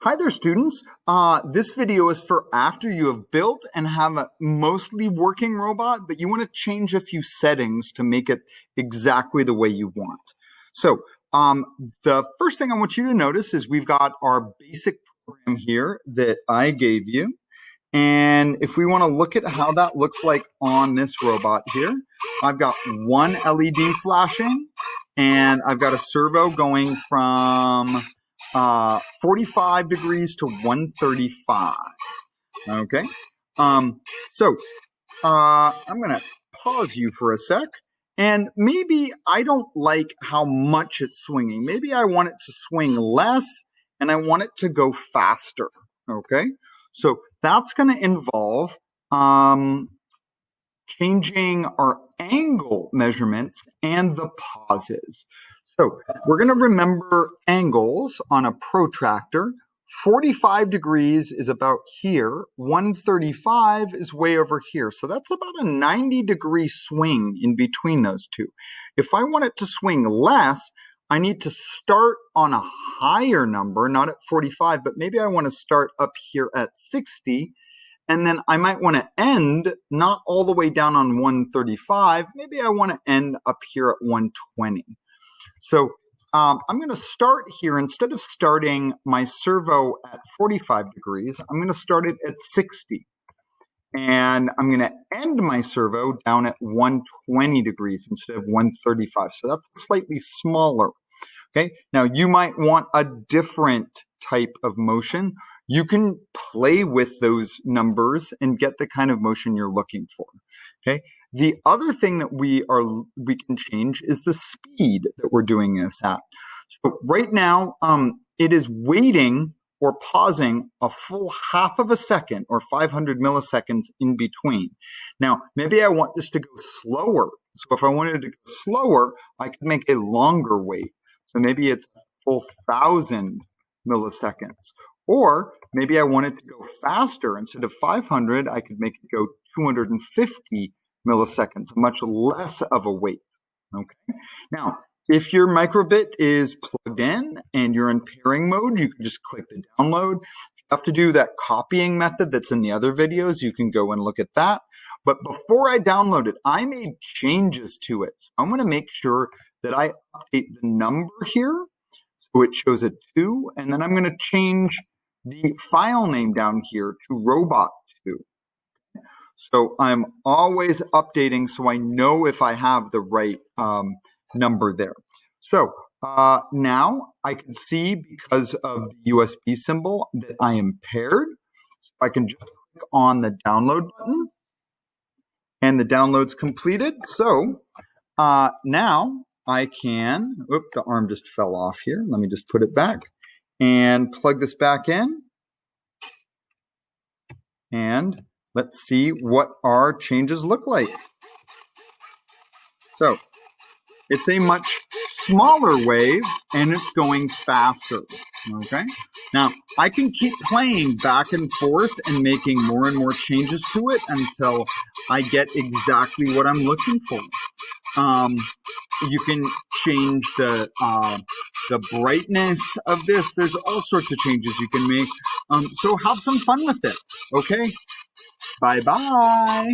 Hi there, students. This video is for after you have built and have a mostly working robot, but you want to change a few settings to make it exactly the way you want. So the first thing I want you to notice is we've got our basic program here that I gave you. And if we want to look at how that looks like on this robot here, I've got one LED flashing, and I've got a servo going from 45 degrees to 135. Okay. So I'm going to pause you for a sec. And maybe I don't like how much it's swinging. Maybe I want it to swing less and I want it to go faster. Okay. So that's going to involve changing our angle measurements and the pauses. So we're going to remember angles on a protractor. 45 degrees is about here. 135 is way over here. So that's about a 90-degree swing in between those two. If I want it to swing less, I need to start on a higher number, not at 45, but maybe I want to start up here at 60. And then I might want to end not all the way down on 135. Maybe I want to end up here at 120. So I'm going to start here. Instead of starting my servo at 45 degrees, I'm going to start it at 60. And I'm going to end my servo down at 120 degrees instead of 135. So that's slightly smaller. Okay. Now you might want a different type of motion. You can play with those numbers and get the kind of motion you're looking for. Okay. The other thing that we can change is the speed that we're doing this at. So right now, it is waiting or pausing a full half of a second or 500 milliseconds in between. Now, maybe I want this to go slower. So if I wanted to go slower, I could make a longer wait. So maybe it's a full 1,000 milliseconds. Or maybe I want it to go faster. Instead of 500, I could make it go 250 milliseconds, much less of a wait. Okay. Now, if your microbit is plugged in and you're in pairing mode, you can just click the download. If you have to do that copying method that's in the other videos, you can go and look at that. But before I download it, I made changes to it. So I'm going to make sure that I update the number here so it shows a 2, and then I'm going to change the file name down here to robot2. So I'm always updating so I know if I have the right number there. So now I can see, because of the USB symbol, that I am paired. So I can just click on the download button and the download's completed. So now I can, the arm just fell off here. Let me just put it back and plug this back in. And let's see what our changes look like. So it's a much smaller wave and it's going faster. Okay. Now I can keep playing back and forth and making more and more changes to it until I get exactly what I'm looking for. You can change the brightness of this. There's all sorts of changes you can make. So have some fun with it. Okay. Bye-bye.